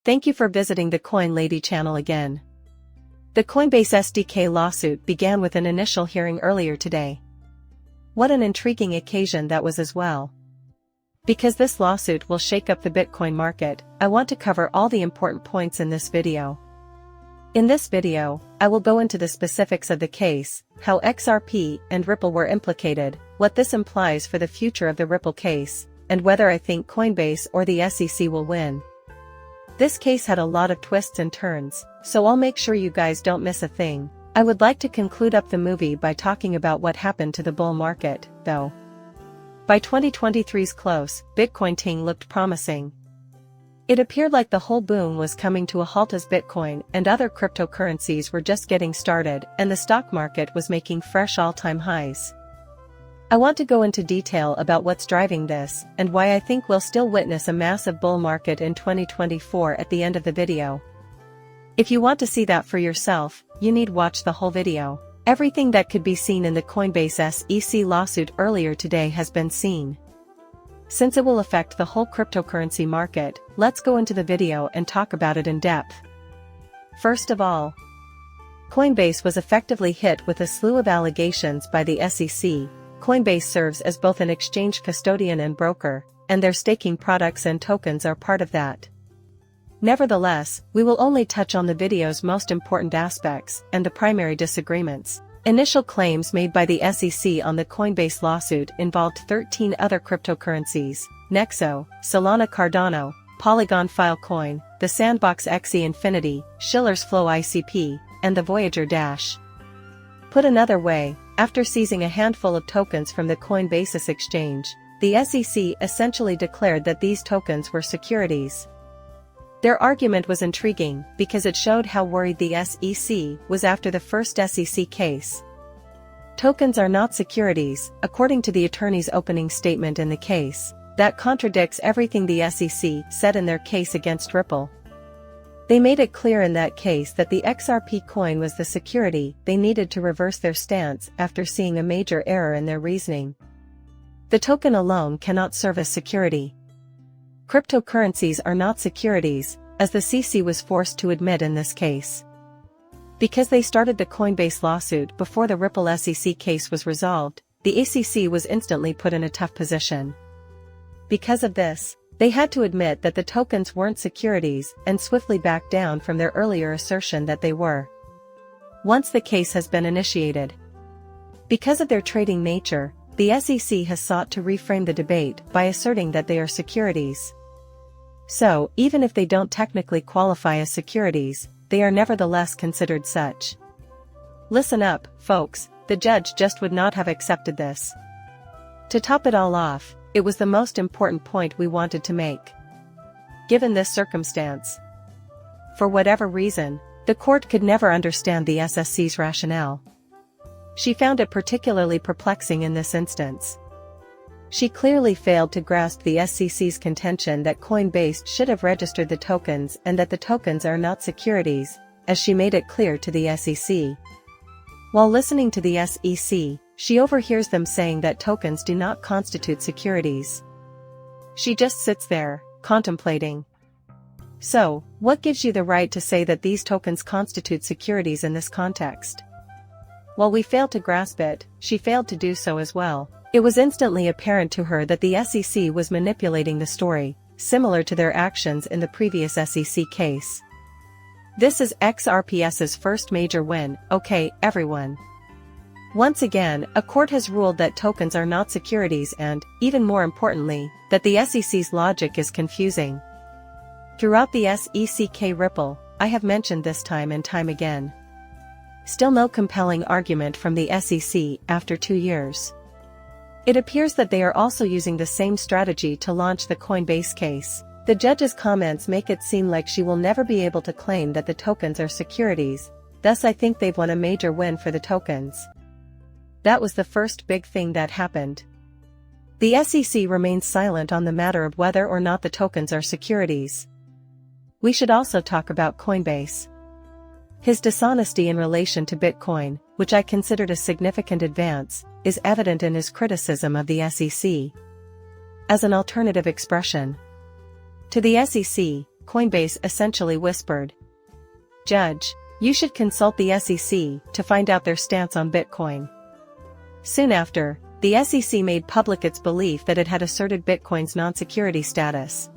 Thank you for visiting the Coin Lady channel again. The Coinbase SDK lawsuit began with an initial hearing earlier today. What an intriguing occasion that was as well. Because this lawsuit will shake up the Bitcoin market, I want to cover all the important points in this video. In this video, I will go into the specifics of the case, how XRP and Ripple were implicated, what this implies for the future of the Ripple case, and whether I think Coinbase or the SEC will win. This case had a lot of twists and turns, so I'll make sure you guys don't miss a thing. I would like to conclude up the movie by talking about what happened to the bull market, though. By 2023's close, Bitcoin ting looked promising. It appeared like the whole boom was coming to a halt as Bitcoin and other cryptocurrencies were just getting started and the stock market was making fresh all-time highs. I want to go into detail about what's driving this and why I think we'll still witness a massive bull market in 2024 at the end of the video. If you want to see that for yourself, you need watch the whole video. Everything that could be seen in the Coinbase SEC lawsuit earlier today has been seen. Since it will affect the whole cryptocurrency market, let's go into the video and talk about it in depth. First of all, Coinbase was effectively hit with a slew of allegations by the SEC. Coinbase serves as both an exchange custodian and broker, and their staking products and tokens are part of that. Nevertheless, we will only touch on the video's most important aspects and the primary disagreements. Initial claims made by the SEC on the Coinbase lawsuit involved 13 other cryptocurrencies: Nexo, Solana Cardano, Polygon Filecoin, the Sandbox XE Infinity, Schiller's Flow ICP, and the Voyager Dash. Put another way, after seizing a handful of tokens from the Coinbase exchange, the SEC essentially declared that these tokens were securities. Their argument was intriguing because it showed how worried the SEC was after the first SEC case. Tokens are not securities, according to the attorney's opening statement in the case. That contradicts everything the SEC said in their case against Ripple. They made it clear in that case that the XRP coin was the security they needed to reverse their stance after seeing a major error in their reasoning. The token alone cannot serve as security. Cryptocurrencies are not securities, as the CC was forced to admit in this case. Because they started the Coinbase lawsuit before the Ripple SEC case was resolved, the SEC was instantly put in a tough position. Because of this, they had to admit that the tokens weren't securities and swiftly back down from their earlier assertion that they were. Once the case has been initiated. Because of their trading nature, the SEC has sought to reframe the debate by asserting that they are securities. So, even if they don't technically qualify as securities, they are nevertheless considered such. Listen up, folks, the judge just would not have accepted this. To top it all off, it was the most important point we wanted to make. Given this circumstance, for whatever reason, the court could never understand the SSC's rationale. She found it particularly perplexing in this instance. She clearly failed to grasp the SEC's contention that Coinbase should have registered the tokens and that the tokens are not securities, as she made it clear to the SEC. While listening to the SEC, she overhears them saying that tokens do not constitute securities. She just sits there, contemplating. So, what gives you the right to say that these tokens constitute securities in this context? While we failed to grasp it, she failed to do so as well. It was instantly apparent to her that the SEC was manipulating the story, similar to their actions in the previous SEC case. This is XRPS's first major win, okay, everyone. Once again, a court has ruled that tokens are not securities and, even more importantly, that the SEC's logic is confusing. Throughout the SEC Ripple, I have mentioned this time and time again. Still no compelling argument from the SEC after 2 years. It appears that they are also using the same strategy to launch the Coinbase case. The judge's comments make it seem like she will never be able to claim that the tokens are securities, thus I think they've won a major win for the tokens. That was the first big thing that happened. The SEC remains silent on the matter of whether or not the tokens are securities. We should also talk about Coinbase. His dishonesty in relation to Bitcoin, which I considered a significant advance, is evident in his criticism of the SEC. As an alternative expression to the SEC, Coinbase essentially whispered. "Judge, you should consult the SEC to find out their stance on Bitcoin." Soon after, the SEC made public its belief that it had asserted Bitcoin's non-security status.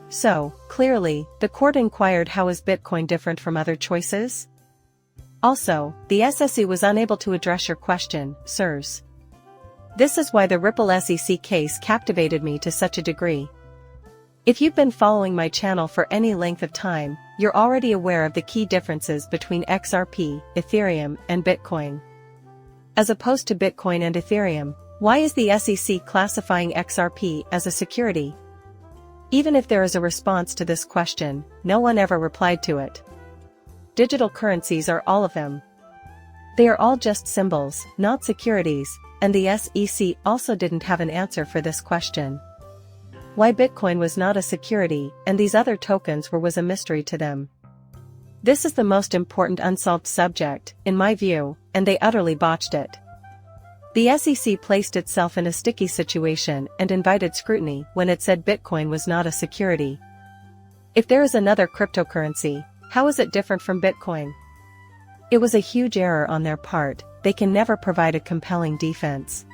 So, clearly, the court inquired, how is Bitcoin different from other choices? Also, the SEC was unable to address your question, sirs. This is why the Ripple SEC case captivated me to such a degree. If you've been following my channel for any length of time, you're already aware of the key differences between XRP, Ethereum, and Bitcoin. As opposed to Bitcoin and Ethereum, why is the SEC classifying XRP as a security? Even if there is a response to this question, no one ever replied to it. Digital currencies are all of them. They are all just symbols, not securities, and the SEC also didn't have an answer for this question. Why Bitcoin was not a security and these other tokens were was a mystery to them. This is the most important unsolved subject, in my view, and they utterly botched it. The SEC placed itself in a sticky situation and invited scrutiny when it said Bitcoin was not a security. If there is another cryptocurrency, how is it different from Bitcoin? It was a huge error on their part. They can never provide a compelling defense.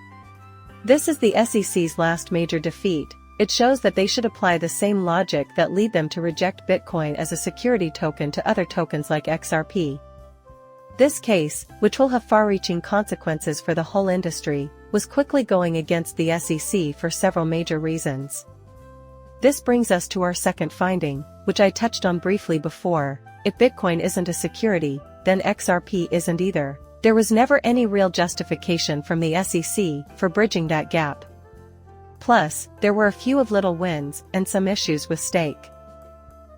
This is the SEC's last major defeat. It shows that they should apply the same logic that lead them to reject Bitcoin as a security token to other tokens like XRP. This case, which will have far-reaching consequences for the whole industry, was quickly going against the SEC for several major reasons. This brings us to our second finding, which I touched on briefly before. If Bitcoin isn't a security, then XRP isn't either. There was never any real justification from the SEC for bridging that gap. Plus, there were a few of little wins and some issues with stake.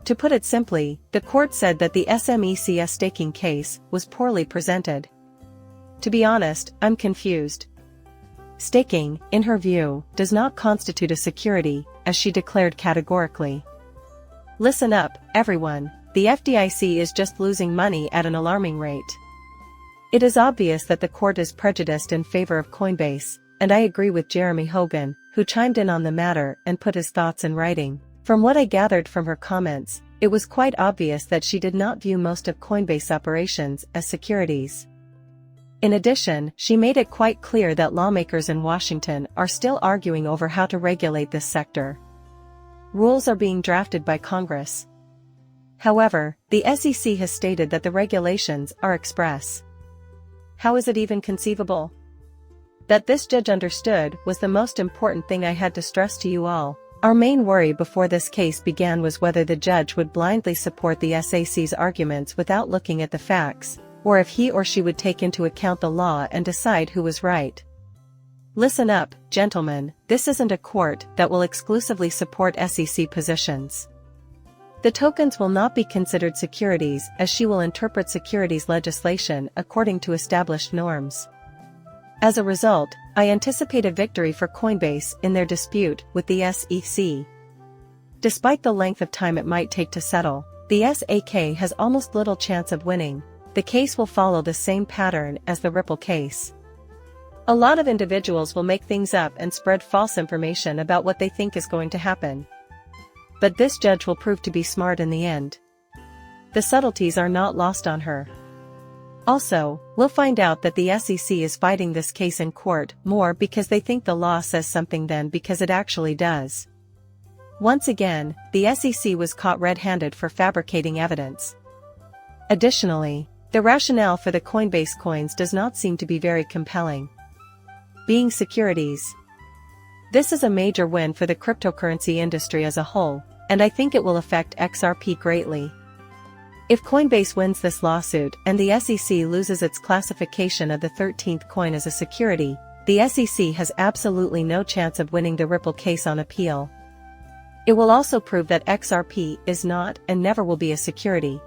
To put it simply, the court said that the SMECS staking case was poorly presented. To be honest, I'm confused. Staking, in her view, does not constitute a security, as she declared categorically. Listen up, everyone, the FDIC is just losing money at an alarming rate. It is obvious that the court is prejudiced in favor of Coinbase, and I agree with Jeremy Hogan, who chimed in on the matter and put his thoughts in writing. From what I gathered from her comments, it was quite obvious that she did not view most of Coinbase operations as securities. In addition, she made it quite clear that lawmakers in Washington are still arguing over how to regulate this sector. Rules are being drafted by Congress. However, the SEC has stated that the regulations are express. How is it even conceivable? That this judge understood was the most important thing I had to stress to you all. Our main worry before this case began was whether the judge would blindly support the SEC's arguments without looking at the facts, or if he or she would take into account the law and decide who was right. Listen up, gentlemen, this isn't a court that will exclusively support SEC positions. The tokens will not be considered securities, as she will interpret securities legislation according to established norms. As a result, I anticipate a victory for Coinbase in their dispute with the SEC. Despite the length of time it might take to settle, the SEC has almost little chance of winning. The case will follow the same pattern as the Ripple case. A lot of individuals will make things up and spread false information about what they think is going to happen. But this judge will prove to be smart in the end. The subtleties are not lost on her. Also, we'll find out that the SEC is fighting this case in court more because they think the law says something than because it actually does. Once again, the SEC was caught red-handed for fabricating evidence. Additionally, the rationale for the Coinbase coins does not seem to be very compelling. Being securities. This is a major win for the cryptocurrency industry as a whole, and I think it will affect XRP greatly. If Coinbase wins this lawsuit and the SEC loses its classification of the 13th coin as a security, the SEC has absolutely no chance of winning the Ripple case on appeal. It will also prove that XRP is not and never will be a security.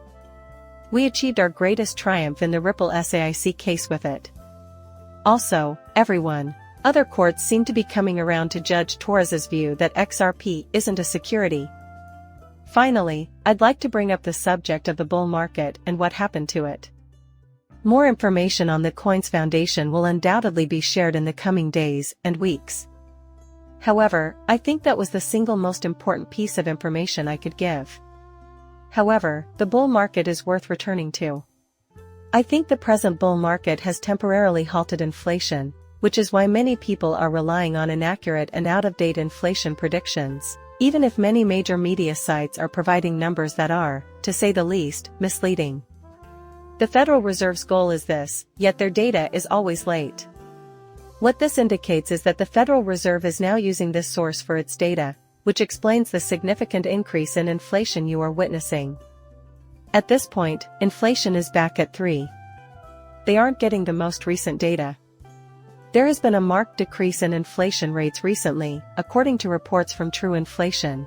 We achieved our greatest triumph in the Ripple SAIC case with it. Also, everyone, other courts seem to be coming around to Judge Torres's view that XRP isn't a security. Finally, I'd like to bring up the subject of the bull market and what happened to it. More information on the coin's foundation will undoubtedly be shared in the coming days and weeks. However, I think that was the single most important piece of information I could give. However, the bull market is worth returning to. I think the present bull market has temporarily halted inflation, which is why many people are relying on inaccurate and out-of-date inflation predictions, even if many major media sites are providing numbers that are, to say the least, misleading. The Federal Reserve's goal is this, yet their data is always late. What this indicates is that the Federal Reserve is now using this source for its data, which explains the significant increase in inflation you are witnessing. At this point, inflation is back at 3. They aren't getting the most recent data. There has been a marked decrease in inflation rates recently, according to reports from True Inflation.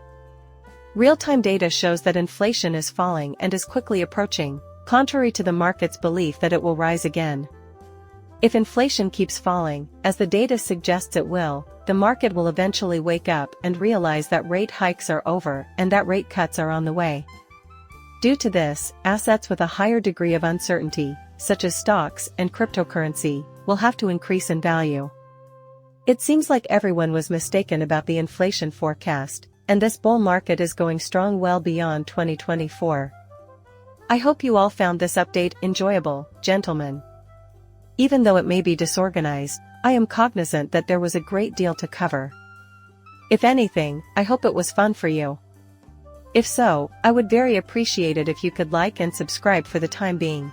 Real-time data shows that inflation is falling and is quickly approaching, contrary to the market's belief that it will rise again. If inflation keeps falling, as the data suggests it will, the market will eventually wake up and realize that rate hikes are over and that rate cuts are on the way. Due to this, assets with a higher degree of uncertainty, such as stocks and cryptocurrency, will have to increase in value. It seems like everyone was mistaken about the inflation forecast, and this bull market is going strong well beyond 2024. I hope you all found this update enjoyable, gentlemen. Even though it may be disorganized, I am cognizant that there was a great deal to cover. If anything, I hope it was fun for you. If so, I would very appreciate it if you could like and subscribe for the time being.